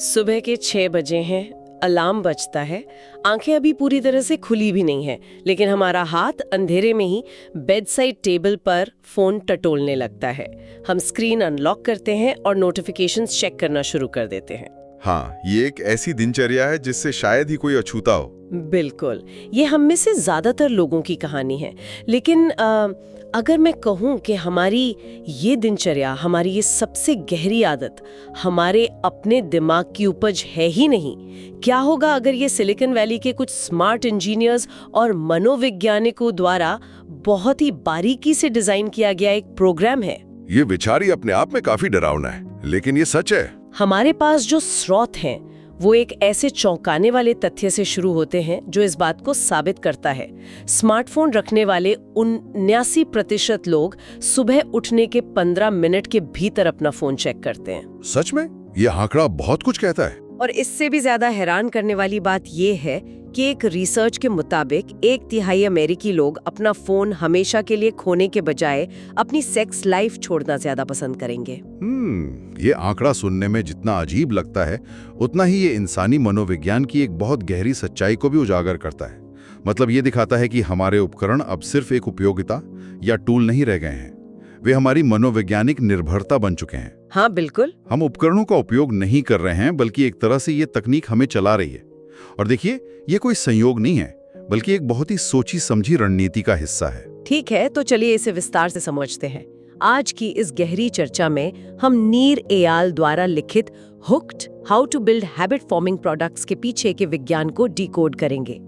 सुबह के 6 बजे हैं, अलार्म बजता है। आंखें अभी पूरी तरह से खुली भी नहीं है, लेकिन हमारा हाथ अंधेरे में ही बेड साइड टेबल पर फोन टटोलने लगता है। हम स्क्रीन अनलॉक करते हैं और नोटिफिकेशंस चेक करना शुरू कर देते हैं। हाँ, ये एक ऐसी दिनचर्या है जिससे शायद ही कोई अछूता हो। बिल्कुल, ये हम में से ज्यादातर लोगों की कहानी है। लेकिन अगर मैं कहूँ कि हमारी ये दिनचर्या, हमारी ये सबसे गहरी आदत हमारे अपने दिमाग की उपज है ही नहीं, क्या होगा अगर ये सिलिकॉन वैली के कुछ स्मार्ट इंजीनियर्स और मनोवैज्ञानिकों द्वारा बहुत ही बारीकी से डिजाइन किया गया एक प्रोग्राम है? ये विचार ही अपने आप में काफी डरावना है, लेकिन ये सच है। हमारे पास जो स्रोत हैं वो एक ऐसे चौंकाने वाले तथ्य से शुरू होते हैं जो इस बात को साबित करता है। स्मार्टफोन रखने वाले 79% लोग सुबह उठने के 15 मिनट के भीतर अपना फोन चेक करते हैं। सच में? ये आंकड़ा बहुत कुछ कहता है। और इससे भी ज्यादा हैरान करने वाली बात ये है कि एक रिसर्च के मुताबिक 1/3 अमेरिकी लोग अपना फोन हमेशा के लिए खोने के बजाय अपनी सेक्स लाइफ छोड़ना ज्यादा पसंद करेंगे। ये आंकड़ा सुनने में जितना अजीब लगता है, उतना ही ये इंसानी मनोविज्ञान की एक बहुत गहरी सच्चाई को भी उजागर करता है। मतलब ये दिखाता है कि हमारे उपकरण अब सिर्फ एक उपयोगिता या टूल नहीं रह गए हैं, वे हमारी मनोवैज्ञानिक निर्भरता बन चुके हैं। हाँ बिल्कुल, हम उपकरणों का उपयोग नहीं कर रहे हैं, बल्कि एक तरह से ये तकनीक हमें चला रही है। और देखिए, ये कोई संयोग नहीं है, बल्कि एक बहुत ही सोची समझी रणनीति का हिस्सा है। ठीक है, तो चलिए इसे विस्तार से समझते हैं। आज की इस गहरी चर्चा में हम नीर एयाल द्वारा लिखित hooked how to build habit forming products के पीछे के विज्ञान को डिकोड करेंगे।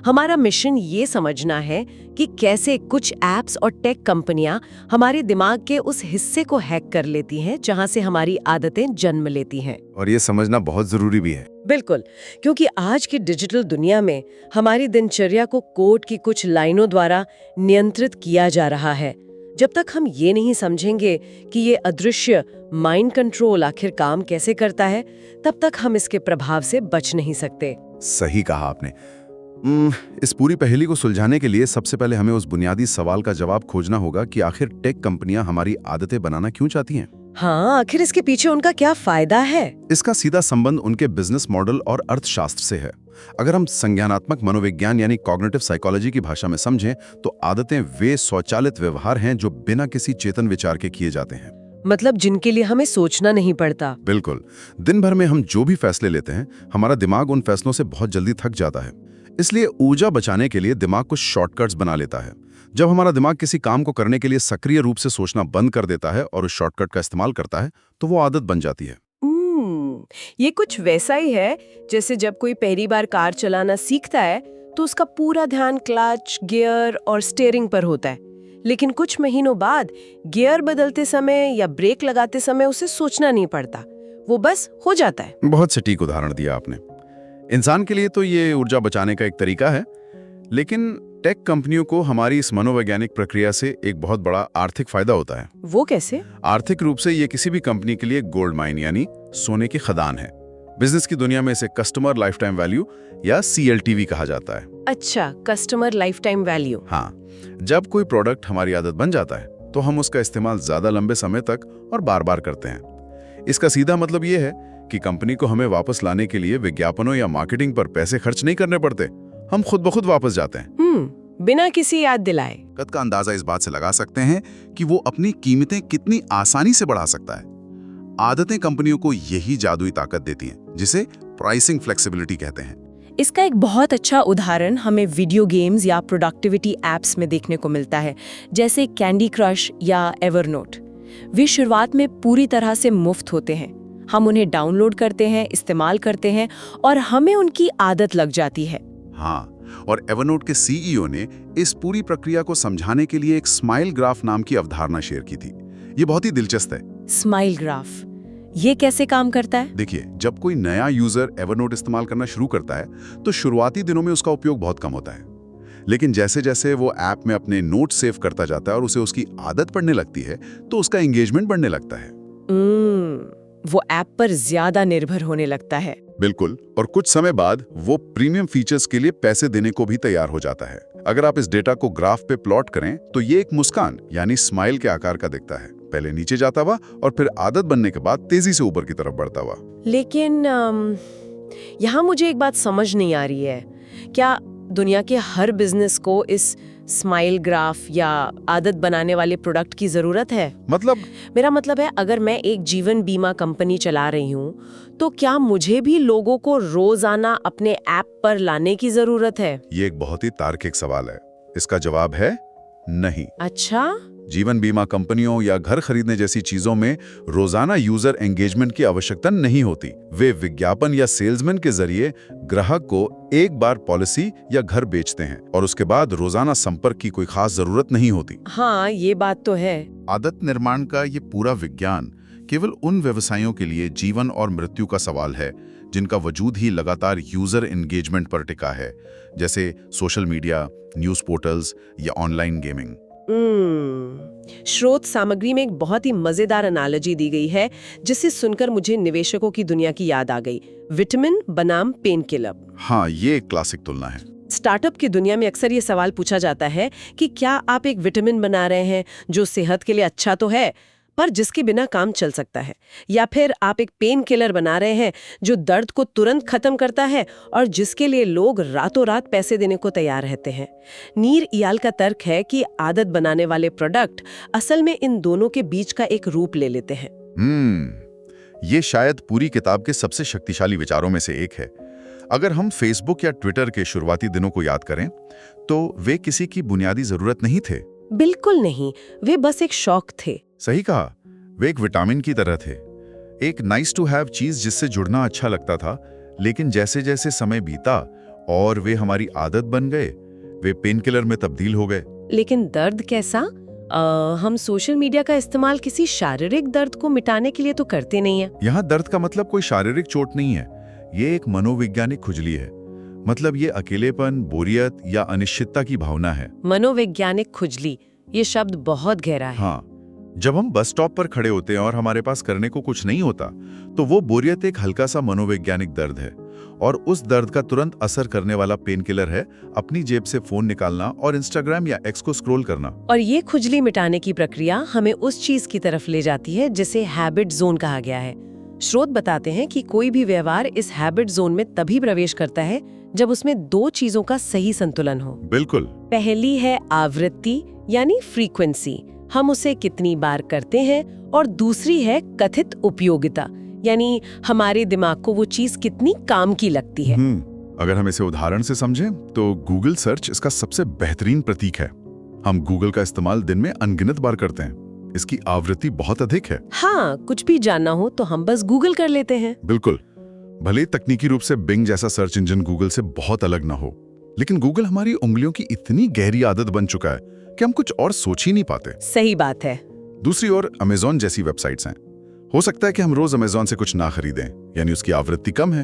हमारा मिशन ये समझना है कि कैसे कुछ एप्स और टेक कंपनियां हमारे दिमाग के उस हिस्से को हैक कर लेती हैं जहां से हमारी आदतें जन्म लेती हैं। और ये समझना बहुत जरूरी भी है। बिल्कुल, क्योंकि आज की डिजिटल दुनिया में हमारी दिनचर्या को कोड की कुछ लाइनों द्वारा नियंत्रित किया जा रहा है। जब तक हम ये नहीं समझेंगे कि ये अदृश्य माइंड कंट्रोल आखिर काम कैसे करता है, तब तक हम इसके प्रभाव से बच नहीं सकते। सही कहा आपने। इस पूरी पहेली को सुलझाने के लिए सबसे पहले हमें उस बुनियादी सवाल का जवाब खोजना होगा कि आखिर टेक कंपनियां हमारी आदतें बनाना क्यों चाहती हैं। हाँ, आखिर इसके पीछे उनका क्या फायदा है? इसका सीधा संबंध उनके बिजनेस मॉडल और अर्थशास्त्र से है। अगर हम संज्ञानात्मक मनोविज्ञान यानी कॉग्निटिव साइकोलॉजी की भाषा में समझें, तो आदतें वे स्वचालित व्यवहार हैं जो बिना किसी चेतन विचार के किए जाते हैं। मतलब जिनके लिए हमें सोचना नहीं पड़ता। बिल्कुल। दिन भर में हम जो भी फैसले लेते हैं, हमारा दिमाग उन फैसलों से बहुत जल्दी थक जाता है। इसलिए ऊर्जा बचाने के लिए दिमाग कुछ शॉर्टकट्स बना लेता है। जब हमारा दिमाग किसी काम को करने के लिए सक्रिय रूप से सोचना बंद कर देता है और उस शॉर्टकट का इस्तेमाल करता है, तो वो आदत बन जाती है। ये कुछ वैसा ही है जैसे जब कोई पहली बार कार चलाना सीखता है तो उसका पूरा ध्यान क्लच, गियर और स्टीयरिंग पर होता है, लेकिन कुछ महीनों बाद गियर बदलते समय या ब्रेक लगाते समय उसे सोचना नहीं पड़ता, वो बस हो जाता है। बहुत सटीक उदाहरण दिया आपने। इंसान के लिए तो ये ऊर्जा बचाने का एक तरीका है, लेकिन टेक कंपनियों को हमारी इस मनोवैज्ञानिक प्रक्रिया से एक बहुत बड़ा आर्थिक फायदा होता है। वो कैसे? आर्थिक रूप से ये किसी भी कंपनी के लिए गोल्ड माइन यानी सोने की खदान है। बिजनेस की दुनिया में इसे कस्टमर लाइफ टाइम वैल्यू या CLTV कहा जाता है। अच्छा, कस्टमर लाइफ टाइम वैल्यू। हाँ, जब कोई प्रोडक्ट हमारी आदत बन जाता है तो हम उसका इस्तेमाल ज्यादा लंबे समय तक और बार बार करते हैं। इसका सीधा मतलब ये है कि कंपनी को हमें वापस लाने के लिए विज्ञापनों या मार्केटिंग पर पैसे खर्च नहीं करने पड़ते, हम खुद ब खुद वापस जाते हैं। बिना किसी याद दिलाए। कद का अंदाजा इस बात से लगा सकते हैं कि वो अपनी कीमतें कितनी आसानी से बढ़ा सकता है। आदतें कंपनियों को यही जादुई ताकत देती हैं, जिसे प्राइसिंग फ्लेक्सिबिलिटी कहते हैं। इसका एक बहुत अच्छा उदाहरण हमें वीडियो गेम्स या प्रोडक्टिविटी एप्स में देखने को मिलता है, जैसे कैंडी क्रश या एवरनोट। वे शुरुआत में पूरी तरह से मुफ्त होते हैं। हम उन्हें डाउनलोड करते हैं, इस्तेमाल करते हैं और हमें उनकी आदत लग जाती है। हाँ, और एवरनोट के CEO ने इस पूरी प्रक्रिया को समझाने के लिए एक स्माइल ग्राफ नाम की अवधारणा शेयर की थी। ये बहुत ही दिलचस्प है। स्माइल ग्राफ, ये कैसे काम करता है? देखिए, जब कोई नया यूजर एवरनोट इस्तेमाल करना शुरू करता है तो शुरुआती दिनों में उसका उपयोग बहुत कम होता है, लेकिन जैसे जैसे वो ऐप में अपने नोट सेव करता जाता है और उसे उसकी आदत पड़ने लगती है, तो उसका एंगेजमेंट बढ़ने लगता है। वो ऐप पर ज्यादा निर्भर होने लगता है। बिल्कुल, और कुछ समय बाद वो प्रीमियम फीचर्स के लिए पैसे देने को भी तैयार हो जाता है। अगर आप इस डेटा को ग्राफ पे प्लॉट करें तो ये एक मुस्कान यानी स्माइल के आकार का दिखता है, पहले नीचे जाता हुआ और फिर आदत बनने के बाद तेजी से ऊपर की तरफ बढ़ता हुआ। लेकिन यहाँ मुझे एक बात समझ नहीं आ रही है, क्या दुनिया के हर बिजनेस को इस स्माइल ग्राफ या आदत बनाने वाले प्रोडक्ट की जरूरत है? मतलब मेरा मतलब है, अगर मैं एक जीवन बीमा कंपनी चला रही हूँ तो क्या मुझे भी लोगों को रोजाना अपने ऐप पर लाने की जरूरत है? ये एक बहुत ही तार्किक सवाल है। इसका जवाब है नहीं। अच्छा, जीवन बीमा कंपनियों या घर खरीदने जैसी चीजों में रोजाना यूजर एंगेजमेंट की आवश्यकता नहीं होती। वे विज्ञापन या सेल्समैन के जरिए ग्राहक को एक बार पॉलिसी या घर बेचते हैं और उसके बाद रोजाना संपर्क की कोई खास जरूरत नहीं होती। हाँ, ये बात तो है। आदत निर्माण का ये पूरा विज्ञान केवल उन व्यवसायों के लिए जीवन और मृत्यु का सवाल है जिनका वजूद ही लगातार यूजर एंगेजमेंट पर टिका है, जैसे सोशल मीडिया, न्यूज पोर्टल्स या ऑनलाइन गेमिंग। स्रोत सामग्री में एक बहुत ही मजेदार एनालॉजी दी गई है जिसे सुनकर मुझे निवेशकों की दुनिया की याद आ गई। विटामिन बनाम पेन किलर। हाँ, ये एक क्लासिक तुलना है। स्टार्टअप की दुनिया में अक्सर ये सवाल पूछा जाता है कि क्या आप एक विटामिन बना रहे हैं जो सेहत के लिए अच्छा तो है पर जिसके बिना काम चल सकता है, या फिर आप एक पेन किलर बना रहे हैं जो दर्द को तुरंत खत्म करता है और जिसके लिए लोग रातों रात पैसे देने को तैयार रहते हैं। नीर इयाल का तर्क है कि आदत बनाने वाले प्रोडक्ट असल में इन दोनों के बीच का एक रूप ले लेते हैं। ये शायद पूरी किताब के सबसे शक्तिशाली विचारों में से एक है। अगर हम फेसबुक या ट्विटर के शुरुआती दिनों को याद करें तो वे किसी की बुनियादी जरूरत नहीं थे। बिल्कुल नहीं, वे बस एक शौक थे। सही कहा, वे एक विटामिन की तरह थे, एक नाइस टू हैव चीज जिससे जुड़ना अच्छा लगता था। लेकिन जैसे जैसे समय बीता और वे हमारी आदत बन गए, वे पेन किलर में तब्दील हो गए। लेकिन दर्द कैसा? हम सोशल मीडिया का इस्तेमाल किसी शारीरिक दर्द को मिटाने के लिए तो करते नहीं है। यहाँ दर्द का मतलब कोई शारीरिक चोट नहीं है, ये एक मनोवैज्ञानिक खुजली है। मतलब ये अकेलेपन, बोरियत या अनिश्चितता की भावना है। मनोवैज्ञानिक खुजली, ये शब्द बहुत गहरा है। हाँ, जब हम बस स्टॉप पर खड़े होते हैं और हमारे पास करने को कुछ नहीं होता तो वो बोरियत एक हल्का सा मनोवैज्ञानिक दर्द है, और उस दर्द का तुरंत असर करने वाला पेन किलर है अपनी जेब से फोन निकालना और इंस्टाग्राम या एक्स को स्क्रॉल करना। और ये खुजली मिटाने की प्रक्रिया हमें उस चीज की तरफ ले जाती है जिसे हैबिट जोन कहा गया है। स्रोत बताते हैं कि कोई भी व्यवहार इस हैबिट जोन में तभी प्रवेश करता है जब उसमें दो चीजों का सही संतुलन हो। बिल्कुल। पहली है आवृत्ति यानी फ्रीक्वेंसी, हम उसे कितनी बार करते हैं, और दूसरी है कथित उपयोगिता यानी हमारे दिमाग को वो चीज कितनी काम की लगती है। अगर हम इसे उदाहरण से समझें तो गूगल सर्च इसका सबसे बेहतरीन प्रतीक है। हम गूगल का इस्तेमाल दिन में अनगिनत बार करते हैं, इसकी आवृत्ति बहुत अधिक है। हाँ, कुछ भी जानना हो तो हम बस गूगल कर लेते हैं। बिल्कुल, भले तकनीकी रूप से बिंग जैसा सर्च इंजन गूगल से बहुत अलग ना हो, लेकिन गूगल हमारी उंगलियों की इतनी गहरी आदत बन चुका है कि हम कुछ और सोच ही नहीं पाते। सही बात है। दूसरी ओर अमेज़न जैसी वेबसाइट्स हैं। हो सकता है कि हम रोज अमेज़न से कुछ ना खरीदें, यानी उसकी आवृत्ति कम है,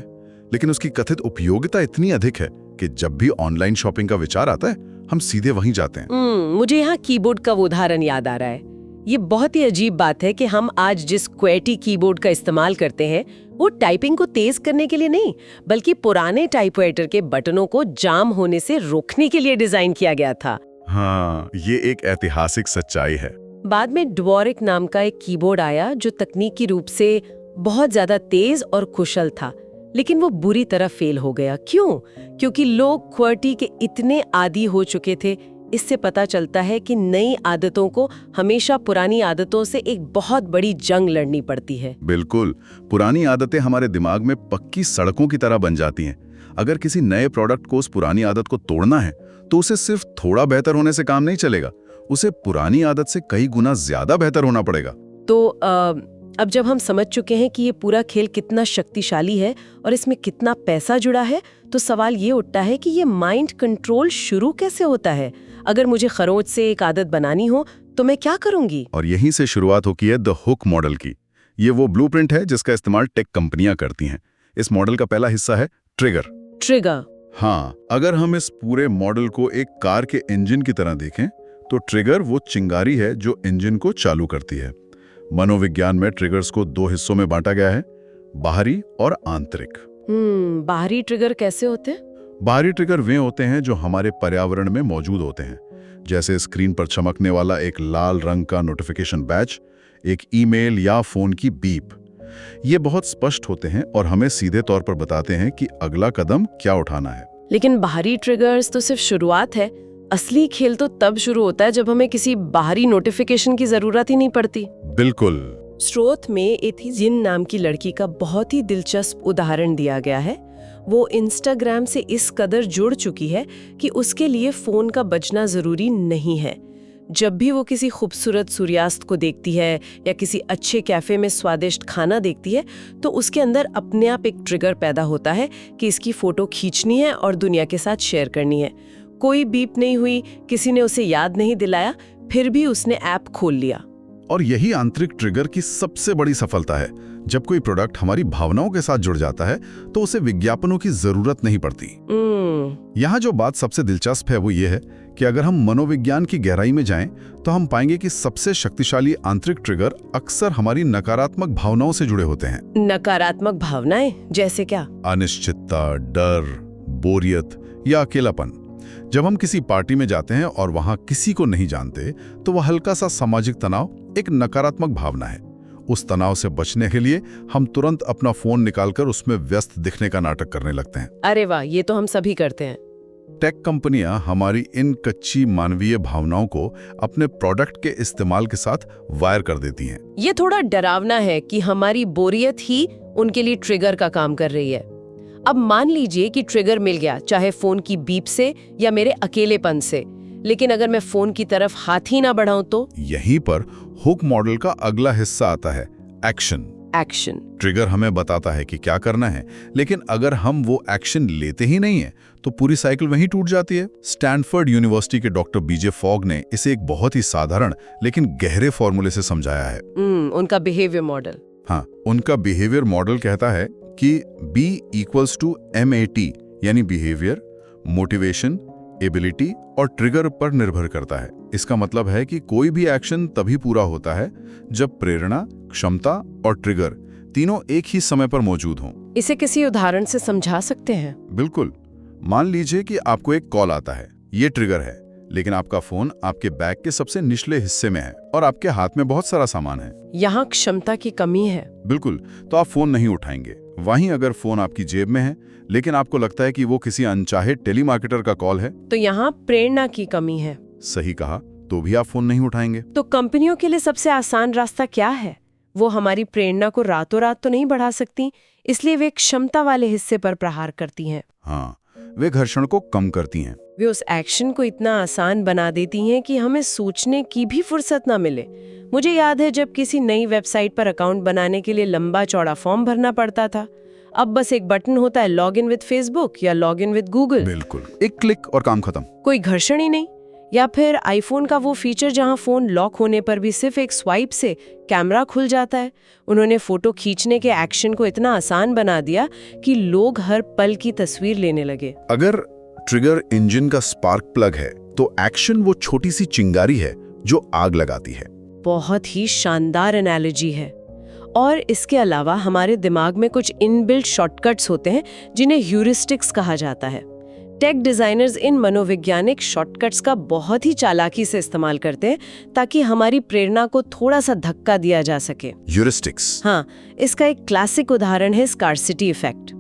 लेकिन उसकी कथित उपयोगिता इतनी अधिक है कि जब भी ऑनलाइन शॉपिंग का विचार आता है हम सीधे वहीं जाते हैं। मुझे यहाँ कीबोर्ड का वो उदाहरण याद आ रहा है। ये बहुत ही अजीब बात है कि हम आज जिस क्वेटी कीबोर्ड का इस्तेमाल करते हैं वो टाइपिंग को तेज करने के लिए नहीं, बल्कि पुराने टाइपराइटर के बटनों को जाम होने से रोकने के लिए डिजाइन किया गया था। हाँ, ये एक ऐतिहासिक सच्चाई है। बाद में ड्वॉरिक नाम का एक कीबोर्ड आया जो तकनीकी रूप से बहुत ज्यादा तेज और कुशल था, लेकिन वो बुरी तरह फेल हो गया। क्यों? क्योंकि लोग क्वर्टी के इतने आदी हो चुके थे। इससे पता चलता है कि नई आदतों को हमेशा पुरानी आदतों से एक बहुत बड़ी जंग लड़नी पड़ती है। बिल्कुल, पुरानी आदतें हमारे दिमाग में पक्की सड़कों की तरह बन जाती हैं। अगर किसी नए प्रोडक्ट को उस पुरानी आदत को तोड़ना है तो उसे सिर्फ थोड़ा बेहतर होने से काम नहीं चलेगा, उसे पुरानी आदत से कई गुना ज्यादा बेहतर होना पड़ेगा। तो अब जब हम समझ चुके हैं कि ये पूरा खेल कितना शक्तिशाली है और इसमें कितना पैसा जुड़ा है, तो सवाल ये उठता है कि ये माइंड कंट्रोल शुरू कैसे होता है? अगर मुझे खरोंच से एक आदत बनानी हो तो मैं क्या करूंगी? और यहीं से शुरुआत होती है द हुक मॉडल की। ये वो ब्लूप्रिंट है जिसका इस्तेमाल टेक कंपनियां करती हैं। इस मॉडल का पहला हिस्सा है ट्रिगर। हाँ, अगर हम इस पूरे मॉडल को एक कार के इंजन की तरह देखें तो ट्रिगर वो चिंगारी है जो इंजन को चालू करती है। मनोविज्ञान में ट्रिगर्स को 2 हिस्सों में बांटा गया है, बाहरी और आंतरिक। बाहरी ट्रिगर कैसे होते हैं? बाहरी ट्रिगर वे होते हैं जो हमारे पर्यावरण में मौजूद होते हैं, जैसे स्क्रीन पर चमकने वाला एक लाल रंग का नोटिफिकेशन बैज, एक ईमेल या फोन की बीप। ये बहुत स्पष्ट होते हैं और हमें सीधे तौर पर बताते हैं कि अगला कदम क्या उठाना है। लेकिन बाहरी ट्रिगर्स तो सिर्फ शुरुआत है। असली खेल तो तब शुरू होता है जब हमें किसी बाहरी नोटिफिकेशन की जरूरत ही नहीं पड़ती। बिल्कुल। स्रोत में एथिजिन नाम की लड़की का बहुत ही दिलचस्प उदाहरण दिया गया है। वो इंस्टाग्राम से इस कदर जुड़ चुकी है कि उसके लिए फोन का बजना जरूरी नहीं है। जब भी वो किसी खूबसूरत सूर्यास्त को देखती है या किसी अच्छे कैफे में स्वादिष्ट खाना देखती है, तो उसके अंदर अपने आप एक ट्रिगर पैदा होता है कि इसकी फोटो खींचनी है और दुनिया के साथ शेयर करनी है। कोई बीप नहीं हुई, किसी ने उसे याद नहीं दिलाया, फिर भी उसने ऐप खोल लिया। और यही आंतरिक ट्रिगर की सबसे बड़ी सफलता है। जब कोई प्रोडक्ट हमारी भावनाओं के साथ जुड़ जाता है तो उसे विज्ञापनों की जरूरत नहीं पड़ती। यहाँ जो बात सबसे दिलचस्प है वो ये है कि अगर हम मनोविज्ञान की गहराई में जाएं तो हम पाएंगे कि सबसे शक्तिशाली आंतरिक ट्रिगर अक्सर हमारी नकारात्मक भावनाओं से जुड़े होते हैं। नकारात्मक भावनाएं जैसे क्या? अनिश्चितता, डर, बोरियत या अकेलापन। जब हम किसी पार्टी में जाते हैं और वहां किसी को नहीं जानते तो वह हल्का सा सामाजिक तनाव एक नकारात्मक भावना है। उस तनाव से बचने के लिए हम तुरंत अपना फोन निकालकर उसमें व्यस्त दिखने का नाटक करने लगते हैं। अरे वाह, ये तो हम सभी करते हैं। टेक कंपनियां हमारी इन कच्ची मानवीय भावनाओं को अपने प्रोडक्ट के इस्तेमाल के साथ वायर कर देती हैं। ये थोड़ा डरावना है कि हमारी बोरियत ही उनके लिए ट्रिगर का काम कर रही है। अब मान लीजिए कि ट्रिगर मिल गया, चाहे फोन की बीप से या मेरे अकेलेपन से, लेकिन अगर मैं फोन की तरफ हाथ ही ना बढ़ाऊं तो? यहीं पर हुक मॉडल का अगला हिस्सा आता है, एक्शन। ट्रिगर हमें बताता है कि क्या करना है, लेकिन अगर हम वो एक्शन लेते ही नहीं है तो पूरी साइकिल वहीं टूट जाती है। स्टैनफोर्ड यूनिवर्सिटी के डॉक्टर बीजे फॉग ने इसे एक बहुत ही साधारण लेकिन गहरे फॉर्मूले से समझाया है। उनका बिहेवियर मॉडल। हाँ, उनका बिहेवियर मॉडल कहता है कि B = MAT, यानी बिहेवियर, मोटिवेशन, एबिलिटी और ट्रिगर पर निर्भर करता है। इसका मतलब है कि कोई भी एक्शन तभी पूरा होता है जब प्रेरणा, क्षमता और ट्रिगर तीनों एक ही समय पर मौजूद हों। इसे किसी उदाहरण से समझा सकते हैं? बिल्कुल। मान लीजिए कि आपको एक कॉल आता है, ये ट्रिगर है, लेकिन आपका फोन आपके बैग के सबसे निचले हिस्से में है और आपके हाथ में बहुत सारा सामान है। यहाँ क्षमता की कमी है। बिल्कुल, तो आप फोन नहीं उठाएंगे। वहीं अगर फोन आपकी जेब में है लेकिन आपको लगता है कि वो किसी अनचाहे टेलीमार्केटर का कॉल है, तो यहाँ प्रेरणा की कमी है। सही कहा, तो भी आप फोन नहीं उठाएंगे। तो कंपनियों के लिए सबसे आसान रास्ता क्या है? वो हमारी प्रेरणा को रातों रात तो नहीं बढ़ा सकती, इसलिए वे क्षमता वाले हिस्से पर प्रहार करती हैं। हाँ, वे घर्षण को कम करती हैं। वे उस एक्शन को इतना आसान बना देती हैं कि हमें सोचने की भी फुर्सत ना मिले। मुझे याद है जब किसी नई वेबसाइट पर अकाउंट बनाने के लिए लंबा चौड़ा फॉर्म भरना पड़ता था। अब बस एक बटन होता है, लॉग इन विद फेसबुक या लॉग इन विद गूगल। बिल्कुल, एक क्लिक और काम खत्म। कोई घर्षण ही नहीं। या फिर आईफोन का वो फीचर जहां फोन लॉक होने पर भी सिर्फ एक स्वाइप से कैमरा खुल जाता है। उन्होंने फोटो खींचने के एक्शन को इतना आसान बना दिया कि लोग हर पल की तस्वीर लेने लगे। अगर ट्रिगर इंजन का स्पार्क प्लग है तो एक्शन वो छोटी सी चिंगारी है जो आग लगाती है। बहुत ही शानदार एनालॉजी है। और इसके अलावा हमारे दिमाग में कुछ इनबिल्ट शॉर्टकट्स होते हैं जिन्हें ह्यूरिस्टिक्स कहा जाता है। टेक डिजाइनर्स इन मनोवैज्ञानिक शॉर्टकट्स का बहुत ही चालाकी से इस्तेमाल करते हैं ताकि हमारी प्रेरणा को थोड़ा सा धक्का दिया जा सके। ह्यूरिस्टिक्स? हाँ, इसका एक क्लासिक उदाहरण है स्कार्सिटी इफेक्ट।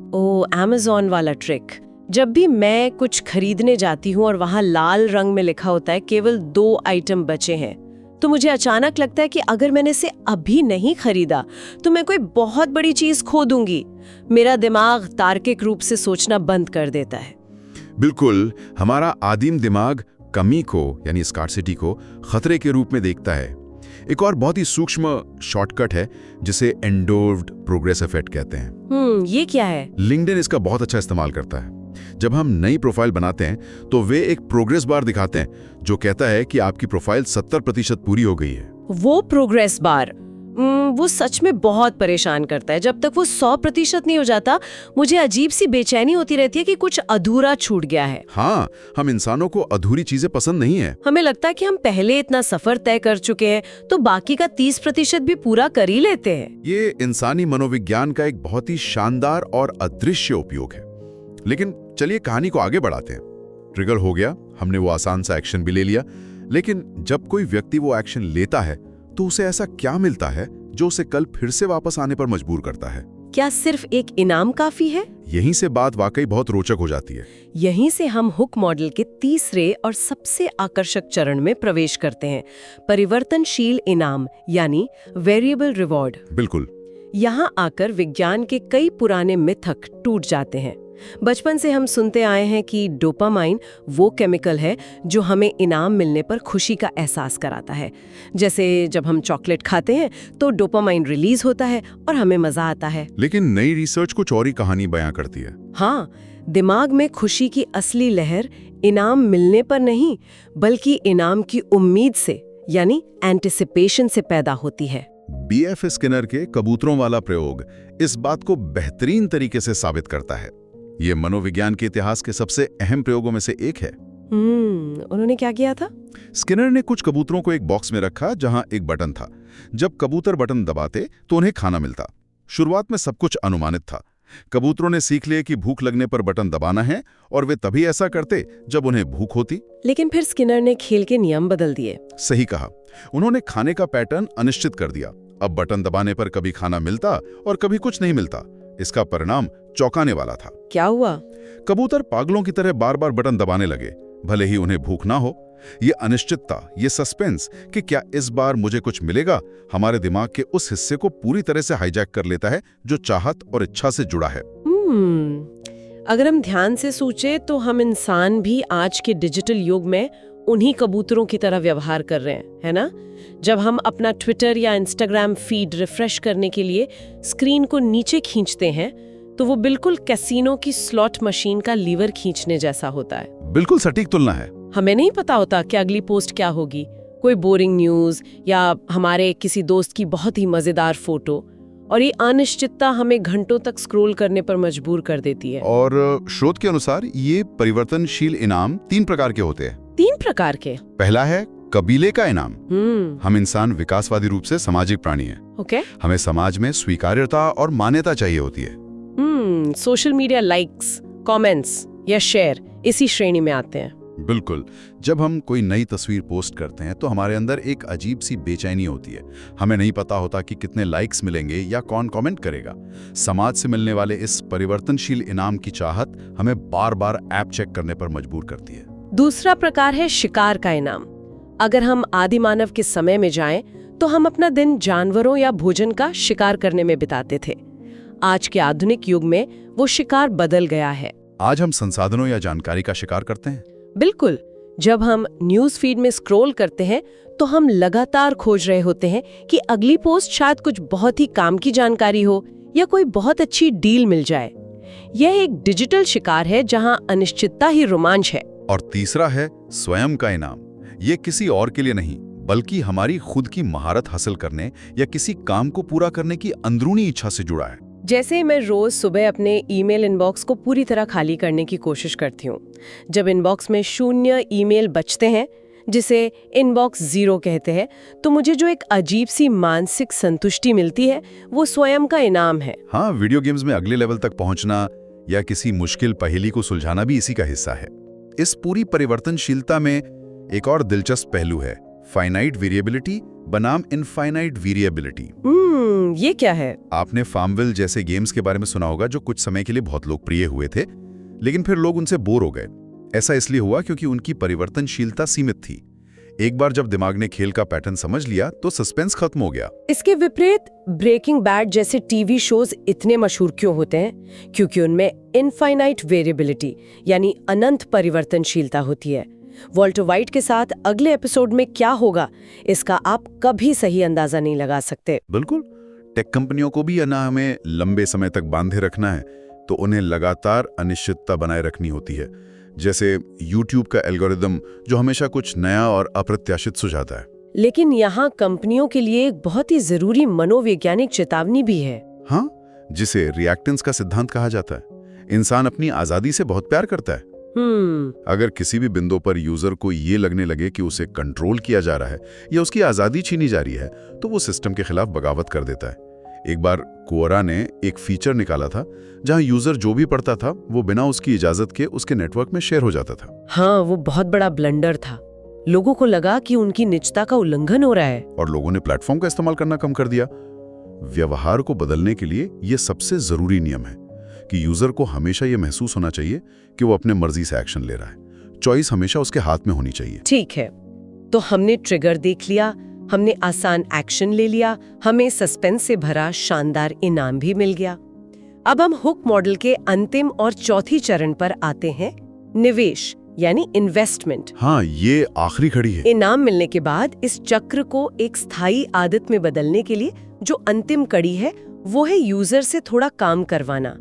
अमेज़न वाला ट्रिक। जब भी मैं कुछ खरीदने जाती हूँ और वहाँ लाल रंग में लिखा होता है केवल 2 आइटम बचे हैं, तो मुझे अचानक लगता है कि अगर मैंने इसे अभी नहीं खरीदा तो मैं कोई बहुत बड़ी चीज खो दूंगी। मेरा दिमाग तार्किक रूप से सोचना बंद कर देता है। बिल्कुल, हमारा आदिम दिमाग कमी को यानी स्कार्सिटी को खतरे के रूप में देखता है। एक और बहुत ही सूक्ष्म शॉर्टकट है जिसे एंडोव्ड प्रोग्रेस इफेक्ट कहते हैं। ये क्या है? लिंक्डइन इसका बहुत अच्छा इस्तेमाल करता है। जब हम नई प्रोफाइल बनाते हैं तो वे एक प्रोग्रेस बार दिखाते हैं जो कहता है कि आपकी प्रोफाइल 70% पूरी हो गई है। वो प्रोग्रेस बार वो सच में बहुत परेशान करता है। जब तक वो 100% नहीं हो जाता, मुझे अजीब सी बेचैनी होती रहती है कि कुछ अधूरा छूट गया है। हाँ, हम इंसानों को अधूरी चीजें पसंद नहीं है। हमें लगता है कि हम पहले इतना सफर तय कर चुके हैं, तो बाकी का 30% भी पूरा कर ही लेते हैं। ये इंसानी मनोविज्ञान का एक बहुत ही शानदार और अदृश्य उपयोग है। लेकिन चलिए कहानी को आगे बढ़ाते हैं। ट्रिगर हो गया, हमने वो आसान सा एक्शन भी ले लिया, लेकिन जब कोई व्यक्ति वो एक्शन लेता है तो उसे ऐसा क्या मिलता है जो उसे कल फिर से वापस आने पर मजबूर करता है? क्या सिर्फ एक इनाम काफी है? यहीं से बात वाकई बहुत रोचक हो जाती है। यहीं से हम हुक मॉडल के तीसरे और सबसे आकर्षक चरण में प्रवेश करते हैं, परिवर्तनशील इनाम यानी वेरिएबल रिवॉर्ड। बिल्कुल। यहाँ आकर विज्ञान के कई पुराने मिथक टूट जाते हैं। बचपन से हम सुनते आए हैं कि डोपामाइन वो केमिकल है जो हमें इनाम मिलने पर खुशी का एहसास कराता है। जैसे जब हम चॉकलेट खाते हैं तो डोपामाइन रिलीज होता है और हमें मजा आता है। लेकिन नई रिसर्च कुछ और ही कहानी बयां करती है। हाँ, दिमाग में खुशी की असली लहर इनाम मिलने पर नहीं, बल्कि इनाम की उम्मीद से यानी एंटिसिपेशन से पैदा होती है। B.F. स्किनर के कबूतरों वाला प्रयोग इस बात को बेहतरीन तरीके से साबित करता है। ये मनोविज्ञान के इतिहास के सबसे अहम प्रयोगों में से एक है। उन्होंने क्या किया था? स्किनर ने कुछ कबूतरों को एक बॉक्स में रखा जहां एक बटन था। जब कबूतर बटन दबाते तो उन्हें खाना मिलता। शुरुआत में सब कुछ अनुमानित था। कबूतरों ने सीख लिया कि भूख लगने पर बटन दबाना है और वे तभी ऐसा करते जब उन्हें भूख होती। लेकिन फिर स्किनर ने खेल के नियम बदल दिए। सही कहा। उन्होंने खाने का पैटर्न अनिश्चित कर दिया। अब बटन दबाने पर कभी खाना मिलता और कभी कुछ नहीं मिलता। इसका परिणाम चौंकाने वाला था। क्या हुआ? कबूतर पागलों की तरह बार बार बटन दबाने लगे, भले ही उन्हें भूख ना हो। ये अनिश्चितता, ये सस्पेंस कि क्या इस बार मुझे कुछ मिलेगा, हमारे दिमाग के उस हिस्से को पूरी तरह से हाईजैक कर लेता है जो चाहत और इच्छा से जुड़ा है। अगर हम ध्यान से सोचे तो हम इंसान भी आज के डिजिटल युग में उन्हीं कबूतरों की तरह व्यवहार कर रहे हैं, है ना? जब हम अपना ट्विटर या इंस्टाग्राम फीड रिफ्रेश करने के लिए स्क्रीन को नीचे खींचते हैं तो वो बिल्कुल कैसीनो की स्लॉट मशीन का लीवर खींचने जैसा होता है। बिल्कुल सटीक तुलना है। हमें नहीं पता होता कि अगली पोस्ट क्या होगी, कोई बोरिंग न्यूज या हमारे किसी दोस्त की बहुत ही मजेदार फोटो, और ये अनिश्चितता हमें घंटों तक स्क्रॉल करने पर मजबूर कर देती है। और शोध के अनुसार ये परिवर्तनशील इनाम 3 प्रकार के होते हैं। 3 प्रकार के? पहला है कबीले का इनाम। हम इंसान विकासवादी रूप से सामाजिक प्राणी हैं। ओके। हमें समाज में स्वीकार्यता और मान्यता चाहिए होती है। सोशल मीडिया लाइक्स, कमेंट्स या शेयर इसी श्रेणी में आते हैं। बिल्कुल। जब हम कोई नई तस्वीर पोस्ट करते हैं तो हमारे अंदर एक अजीब सी बेचैनी होती है। हमें नहीं पता होता कि कितने लाइक्स मिलेंगे या कौन कमेंट करेगा। समाज से मिलने वाले इस परिवर्तनशील इनाम की चाहत हमें बार बार ऐप चेक करने पर मजबूर करती है। दूसरा प्रकार है शिकार का इनाम। अगर हम आदि मानव के समय में जाएं तो हम अपना दिन जानवरों या भोजन का शिकार करने में बिताते थे। आज के आधुनिक युग में वो शिकार बदल गया है। आज हम संसाधनों या जानकारी का शिकार करते हैं। बिल्कुल। जब हम न्यूज फीड में स्क्रॉल करते हैं तो हम लगातार खोज रहे होते हैं कि अगली पोस्ट शायद कुछ बहुत ही काम की जानकारी हो या कोई बहुत अच्छी डील मिल जाए। यह एक डिजिटल शिकार है जहां अनिश्चितता ही रोमांच है। और तीसरा है स्वयं का इनाम। ये किसी और के लिए नहीं, बल्कि हमारी खुद की महारत हासिल करने या किसी काम को पूरा करने की अंदरूनी इच्छा से जुड़ा है। जैसे मैं रोज सुबह अपने ईमेल इनबॉक्स को पूरी तरह खाली करने की कोशिश करती हूँ। जब इनबॉक्स में 0 ईमेल बचते हैं, जिसे इनबॉक्स 0 कहते हैं, तो मुझे जो एक अजीब सी मानसिक संतुष्टि मिलती है वो स्वयं का इनाम है। हाँ, वीडियो गेम्स में अगले लेवल तक पहुंचना या किसी मुश्किल पहेली को सुलझाना भी इसी का हिस्सा है। इस पूरी परिवर्तनशीलता में एक और दिलचस्प पहलू है, फाइनाइट वेरिएबिलिटी बनाम इनफाइनाइट वेरिएबिलिटी। ये क्या है? आपने फार्मविल जैसे गेम्स के बारे में सुना होगा जो कुछ समय के लिए बहुत लोकप्रिय हुए थे, लेकिन फिर लोग उनसे बोर हो गए। ऐसा इसलिए हुआ क्योंकि उनकी परिवर्तनशीलता सीमित थी। एक बार जब दिमाग ने खेल का पैटर्न समझ लिया तो सस्पेंस खत्म हो गया। इसके विपरीत ब्रेकिंग बैड जैसे टीवी शोज इतने मशहूर क्यों होते हैं? क्योंकि उनमें इनफाइनाइट वेरिएबिलिटी यानी अनंत परिवर्तनशीलता होती है। वॉल्टर वाइट के साथ अगले एपिसोड में क्या होगा, इसका आप कभी सही अंदाजा नहीं लगा सकते। बिल्कुल। टेक कंपनियों को भी ना हमें लंबे समय तक बांधे रखना है, तो उन्हें लगातार अनिश्चितता बनाए रखनी होती है। जैसे YouTube का एल्गोरिदम जो हमेशा कुछ नया और अप्रत्याशित सुझाता है। लेकिन यहाँ कंपनियों के लिए एक बहुत ही जरूरी मनोवैज्ञानिक चेतावनी भी है। हाँ, जिसे रिएक्टेंस का सिद्धांत कहा जाता है। इंसान अपनी आजादी से बहुत प्यार करता है। अगर किसी भी बिंदु पर यूजर को ये लगने लगे कि उसे कंट्रोल किया जा रहा है या उसकी आजादी छीनी जा रही है, तो वो सिस्टम के खिलाफ बगावत कर देता है। एक बार कोरा ने एक फीचर निकाला था जहां यूजर जो भी पढ़ता था वो बिना उसकी इजाजत के उसके नेटवर्क में शेयर हो जाता था। हाँ, वो बहुत बड़ा ब्लंडर था। लोगों को लगा कि उनकी निजता का उल्लंघन हो रहा है और लोगों ने प्लेटफॉर्म का इस्तेमाल करना कम कर दिया। व्यवहार को बदलने के लिए यह सबसे जरूरी नियम है कि यूजर को हमेशा यह महसूस होना चाहिए कि वो अपने मर्जी से एक्शन ले रहा है। चॉइस हमेशा उसके हाथ में होनी चाहिए। ठीक है, तो हमने ट्रिगर देख लिया, हमने आसान एक्शन ले लिया, हमें सस्पेंस से भरा शानदार इनाम भी मिल गया। अब हम हुक मॉडल के अंतिम और चौथी चरण पर आते हैं, निवेश यानी इन्वेस्टमेंट। हाँ, ये आखिरी कड़ी है। इनाम मिलने के बाद इस चक्र को एक स्थायी आदत में बदलने के लिए जो अंतिम कड़ी है वो है यूजर से थोड़ा काम करवाना।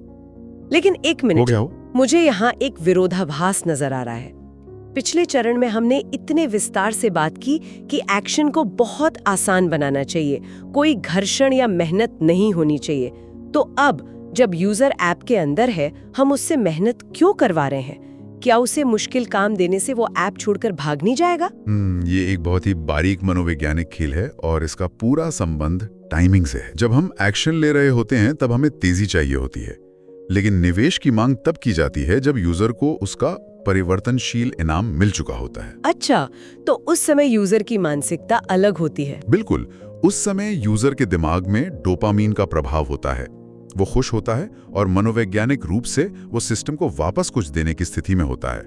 लेकिन एक मिनट, मुझे यहाँ एक विरोधाभास नजर आ रहा है। पिछले चरण में हमने इतने विस्तार से बात की कि एक्शन को बहुत आसान बनाना चाहिए, कोई घर्षण या मेहनत नहीं होनी चाहिए। तो अब जब यूजर ऐप के अंदर है, हम उससे मेहनत क्यों करवा रहे हैं? क्या उसे मुश्किल काम देने से वो ऐप छोड़कर भाग नहीं जाएगा? ये एक बहुत ही बारीक मनोवैज्ञानिक खेल है और इसका पूरा संबंध टाइमिंग से है। जब हम एक्शन ले रहे होते हैं तब हमें तेजी चाहिए होती है, लेकिन निवेश की मांग तब की जाती है जब यूजर को उसका परिवर्तनशील इनाम मिल चुका होता है। अच्छा, तो उस समय यूजर की मानसिकता अलग होती है। बिल्कुल, उस समय यूजर के दिमाग में डोपामीन का प्रभाव होता है। वो खुश होता है और मनोवैज्ञानिक रूप से वो सिस्टम को वापस कुछ देने की स्थिति में होता है।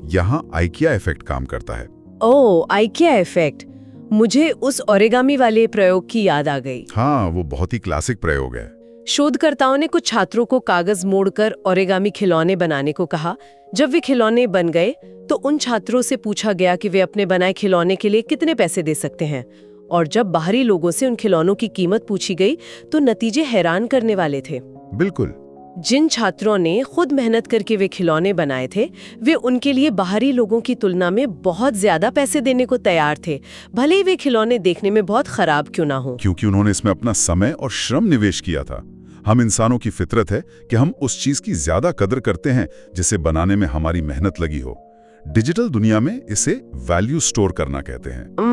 यहाँ आइकिया इफेक्ट काम करता है। ओह, आइकिया इफेक्ट, मुझे उस ओरिगामी वाले प्रयोग की याद आ गई। हाँ, वो बहुत ही क्लासिक प्रयोग है। शोधकर्ताओं ने कुछ छात्रों को कागज मोड़कर ओरिगामी खिलौने बनाने को कहा। जब वे खिलौने बन गए तो उन छात्रों से पूछा गया कि वे अपने बनाए खिलौने के लिए कितने पैसे दे सकते हैं, और जब बाहरी लोगों से उन खिलौनों की कीमत पूछी गई तो नतीजे हैरान करने वाले थे। बिल्कुल, जिन छात्रों ने खुद मेहनत करके वे खिलौने बनाए थे, वे उनके लिए बाहरी लोगों की तुलना में बहुत ज्यादा पैसे देने को तैयार थे, भले ही वे खिलौने देखने में बहुत खराब क्यों ना हो। क्योंकि उन्होंने इसमें अपना समय और श्रम निवेश किया था। हम इंसानों की फितरत है कि हम उस चीज की ज्यादा कदर करते हैं जिसे बनाने में हमारी मेहनत लगी हो। डिजिटल दुनिया में इसे वैल्यू स्टोर करना कहते हैं।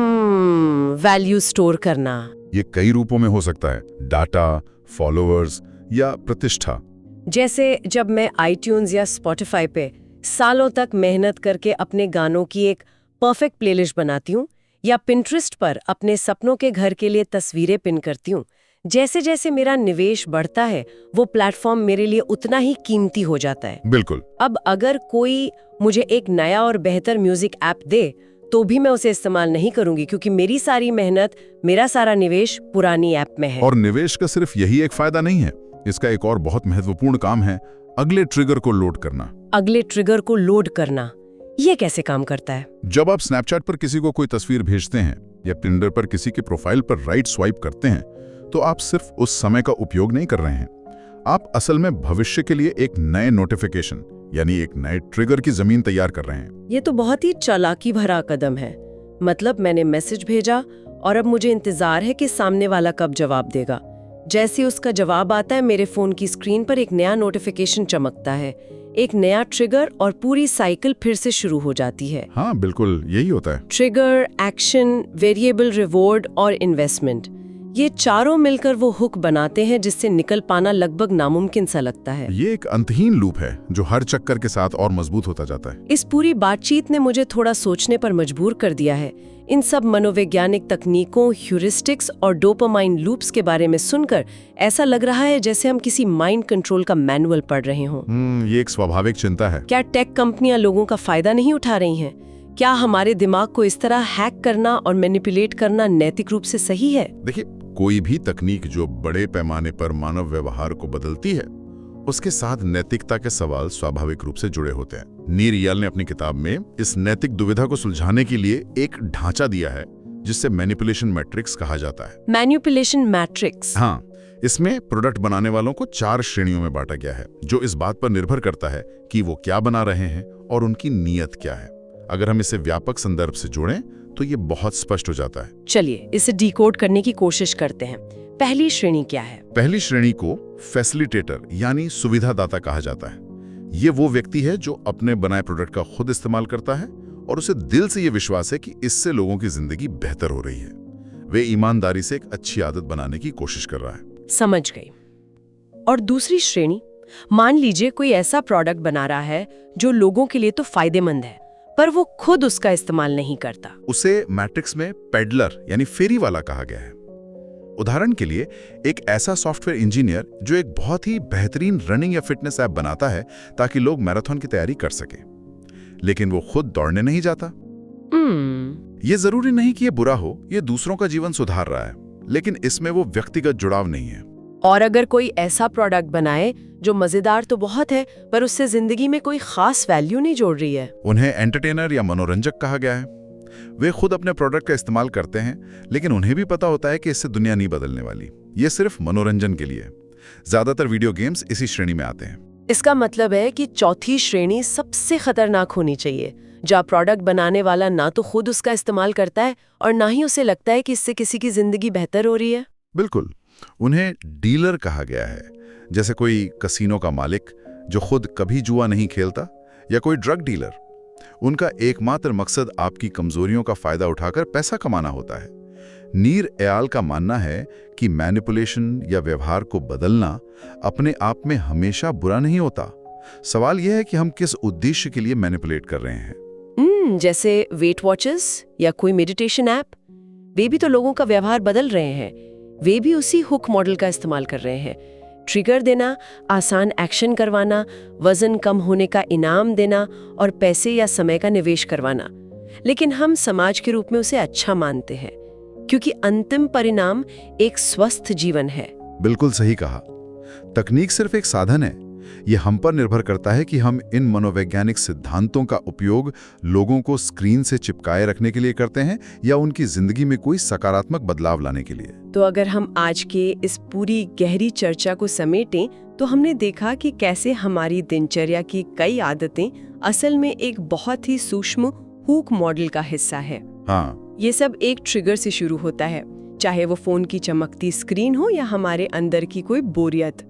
वैल्यू स्टोर करना, ये कई रूपों में हो सकता है, डाटा, फॉलोअर्स या प्रतिष्ठा। जैसे जब मैं iTunes या Spotify पे सालों तक मेहनत करके अपने गानों की एक परफेक्ट प्लेलिस्ट बनाती हूँ, या Pinterest पर अपने सपनों के घर के लिए तस्वीरें पिन करती हूँ। जैसे जैसे मेरा निवेश बढ़ता है, वो प्लेटफॉर्म मेरे लिए उतना ही कीमती हो जाता है। बिल्कुल। अब अगर कोई मुझे एक नया और बेहतर म्यूजिक ऐप दे तो भी मैं उसे इस्तेमाल नहीं करूंगी, क्योंकि मेरी सारी मेहनत, मेरा सारा निवेश पुरानी ऐप में है। और निवेश का सिर्फ यही एक फायदा नहीं है, इसका एक और बहुत महत्वपूर्ण काम है, अगले ट्रिगर को लोड करना। अगले ट्रिगर को लोड करना, ये कैसे काम करता है? जब आप स्नैपचैट पर किसी को कोई तस्वीर भेजते हैं या टिंडर पर किसी के प्रोफाइल पर राइट स्वाइप करते हैं, तो आप सिर्फ उस समय का उपयोग नहीं कर रहे हैं, आप असल में भविष्य के लिए एक नए नोटिफिकेशन यानी एक नए ट्रिगर की जमीन तैयार कर रहे हैं। ये तो बहुत ही चालाकी भरा कदम है। मतलब मैंने मैसेज भेजा और अब मुझे इंतजार है कि सामने वाला कब जवाब देगा। जैसे उसका जवाब आता है, मेरे फोन की स्क्रीन पर एक नया नोटिफिकेशन चमकता है, एक नया ट्रिगर, और पूरी साइकिल फिर से शुरू हो जाती है। हाँ, बिल्कुल यही होता है। ट्रिगर, एक्शन, वेरिएबल रिवॉर्ड और इन्वेस्टमेंट, ये चारों मिलकर वो हुक बनाते हैं जिससे निकल पाना लगभग नामुमकिन सा लगता है। ये एक अंतहीन लूप है जो हर चक्कर के साथ और मजबूत होता जाता है। इस पूरी बातचीत ने मुझे थोड़ा सोचने पर मजबूर कर दिया है। इन सब मनोवैज्ञानिक तकनीकों, ह्यूरिस्टिक्स और डोपामाइन लूप्स के बारे में सुनकर ऐसा लग रहा है जैसे हम किसी माइंड कंट्रोल का मैनुअल पढ़ रहे हों। ये एक स्वाभाविक चिंता है। क्या टेक कंपनियां लोगों का फायदा नहीं उठा रही हैं? क्या हमारे दिमाग को इस तरह हैक करना और मैनिपुलेट करना नैतिक रूप से सही है? देखिए, कोई भी तकनीक जो बड़े पैमाने पर मानव व्यवहार को बदलती है, उसके साथ नैतिकता के सवाल स्वाभाविक रूप से जुड़े होते हैं। नील रियल ने अपनी किताब में इस नैतिक दुविधा को सुलझाने के लिए एक ढांचा दिया है जिसे मैनिपुलेशन मैट्रिक्स कहा जाता है। Manipulation matrix? हाँ, इसमें प्रोडक्ट बनाने वालों को 4 श्रेणियों में बांटा गया है, जो इस बात पर निर्भर करता है कि वो क्या बना रहे हैं और उनकी नीयत क्या है। अगर हम इसे व्यापक संदर्भ से जोड़ें तो ये बहुत स्पष्ट हो जाता है। चलिए इसे डिकोड करने की कोशिश करते हैं। पहली श्रेणी क्या है? पहली श्रेणी को फैसिलिटेटर यानी सुविधादाता कहा जाता है। ये वो व्यक्ति है जो अपने बनाए प्रोडक्ट का खुद इस्तेमाल करता है और उसे दिल से ये विश्वास है कि इससे लोगों की जिंदगी बेहतर हो रही है। वे ईमानदारी से एक अच्छी आदत बनाने की कोशिश कर रहा है। समझ गई। और दूसरी श्रेणी, मान लीजिए कोई ऐसा प्रोडक्ट बना रहा है जो लोगों के लिए तो फायदेमंद है, पर वो खुद उसका इस्तेमाल नहीं करता। उसे मैट्रिक्स में पेडलर यानी फेरी वाला कहा गया है। उदाहरण के लिए एक ऐसा सॉफ्टवेयर इंजीनियर जो एक बहुत ही बेहतरीन रनिंग या फिटनेस ऐप बनाता है ताकि लोग मैराथन की तैयारी कर सके, लेकिन वो खुद दौड़ने नहीं जाता। ये जरूरी नहीं कि ये बुरा हो, ये दूसरों का जीवन सुधार रहा है, लेकिन इसमें वो व्यक्तिगत जुड़ाव नहीं है। और अगर कोई ऐसा प्रोडक्ट बनाए जो मजेदार तो बहुत है, पर उससे जिंदगी में कोई खास वैल्यू नहीं जोड़ रही है, उन्हें एंटरटेनर या मनोरंजक कहा गया है। वे खुद अपने प्रोडक्ट का इस्तेमाल करते हैं, लेकिन उन्हें भी पता होता है कि इससे दुनिया नहीं बदलने वाली, ये सिर्फ मनोरंजन के लिए। ज्यादातर वीडियो गेम्स इसी श्रेणी में आते हैं। इसका मतलब है कि चौथी श्रेणी सबसे खतरनाक होनी चाहिए, जहाँ प्रोडक्ट बनाने वाला ना तो खुद उसका इस्तेमाल करता है और ना ही उसे लगता है कि इससे किसी की जिंदगी बेहतर हो रही है। बिल्कुल, उन्हें डीलर कहा गया है, जैसे कोई कसीनो का मालिक जो खुद कभी जुआ नहीं खेलता, या कोई ड्रग डीलर। उनका एकमात्र मकसद आपकी कमजोरियों का फायदा उठाकर पैसा कमाना होता है। नीर एयाल का मानना है कि मैनिपुलेशन या व्यवहार को बदलना अपने आप में हमेशा बुरा नहीं होता। सवाल यह है कि हम किस उद्देश्य के लिए मैनिपुलेट कर रहे हैं। जैसे वेट वॉचेस या कोई मेडिटेशन ऐप, वे भी तो लोगों का व्यवहार बदल रहे हैं। वे भी उसी हुक मॉडल का इस्तेमाल कर रहे हैं। ट्रिगर देना, आसान एक्शन करवाना, वजन कम होने का इनाम देना और पैसे या समय का निवेश करवाना। लेकिन हम समाज के रूप में उसे अच्छा मानते हैं, क्योंकि अंतिम परिणाम एक स्वस्थ जीवन है। बिल्कुल सही कहा। तकनीक सिर्फ एक साधन है। ये हम पर निर्भर करता है कि हम इन मनोवैज्ञानिक सिद्धांतों का उपयोग लोगों को स्क्रीन से चिपकाए रखने के लिए करते हैं या उनकी जिंदगी में कोई सकारात्मक बदलाव लाने के लिए। तो अगर हम आज के इस पूरी गहरी चर्चा को समेटें, तो हमने देखा कि कैसे हमारी दिनचर्या की कई आदतें असल में एक बहुत ही सूक्ष्म हुक मॉडल का हिस्सा है। हाँ, ये सब एक ट्रिगर से शुरू होता है, चाहे वो फोन की चमकती स्क्रीन हो या हमारे अंदर की कोई बोरियत।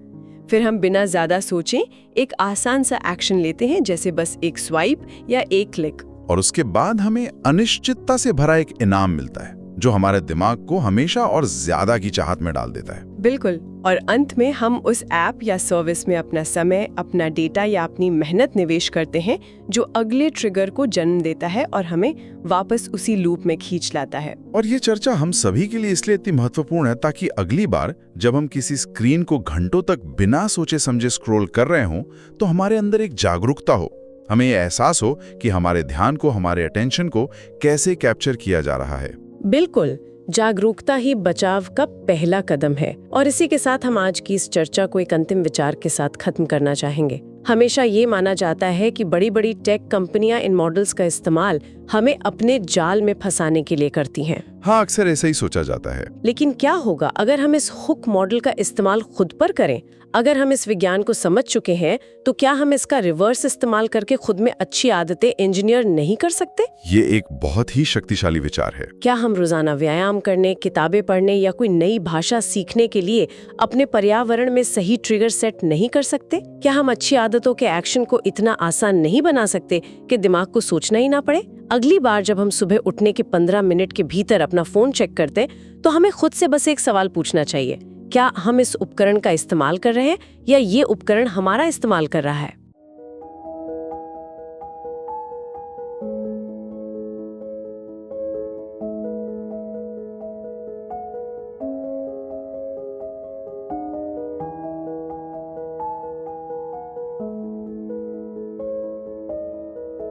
फिर हम बिना ज्यादा सोचे एक आसान सा एक्शन लेते हैं, जैसे बस एक स्वाइप या एक क्लिक, और उसके बाद हमें अनिश्चितता से भरा एक इनाम मिलता है जो हमारे दिमाग को हमेशा और ज्यादा की चाहत में डाल देता है। बिल्कुल। और अंत में हम उस ऐप या सर्विस में अपना समय, अपना डेटा या अपनी मेहनत निवेश करते हैं, जो अगले ट्रिगर को जन्म देता है और हमें वापस उसी लूप में खींच लाता है। और ये चर्चा हम सभी के लिए इसलिए इतनी महत्वपूर्ण है ताकि अगली बार जब हम किसी स्क्रीन को घंटों तक बिना सोचे समझे स्क्रॉल कर रहे हों, तो हमारे अंदर एक जागरूकता हो, हमें यह एहसास हो कि हमारे ध्यान को, हमारे अटेंशन को कैसे कैप्चर किया जा रहा है। बिल्कुल, जागरूकता ही बचाव का पहला कदम है। और इसी के साथ हम आज की इस चर्चा को एक अंतिम विचार के साथ खत्म करना चाहेंगे। हमेशा ये माना जाता है कि बड़ी बड़ी टेक कंपनियां इन मॉडल्स का इस्तेमाल हमें अपने जाल में फंसाने के लिए करती हैं। हाँ, अक्सर ऐसा ही सोचा जाता है। लेकिन क्या होगा अगर हम इस हुक मॉडल का इस्तेमाल खुद पर करें? अगर हम इस विज्ञान को समझ चुके हैं, तो क्या हम इसका रिवर्स इस्तेमाल करके खुद में अच्छी आदतें इंजीनियर नहीं कर सकते? ये एक बहुत ही शक्तिशाली विचार है। क्या हम रोजाना व्यायाम करने, किताबें पढ़ने या कोई नई भाषा सीखने के लिए अपने पर्यावरण में सही ट्रिगर सेट नहीं कर सकते? क्या हम अच्छी आदतों के एक्शन को इतना आसान नहीं बना सकते कि दिमाग को सोचना ही ना पड़े? अगली बार जब हम सुबह उठने के 15 मिनट के भीतर अपना फोन चेक करते, तो हमें खुद से बस एक सवाल पूछना चाहिए, क्या हम इस उपकरण का इस्तेमाल कर रहे हैं या ये उपकरण हमारा इस्तेमाल कर रहा है?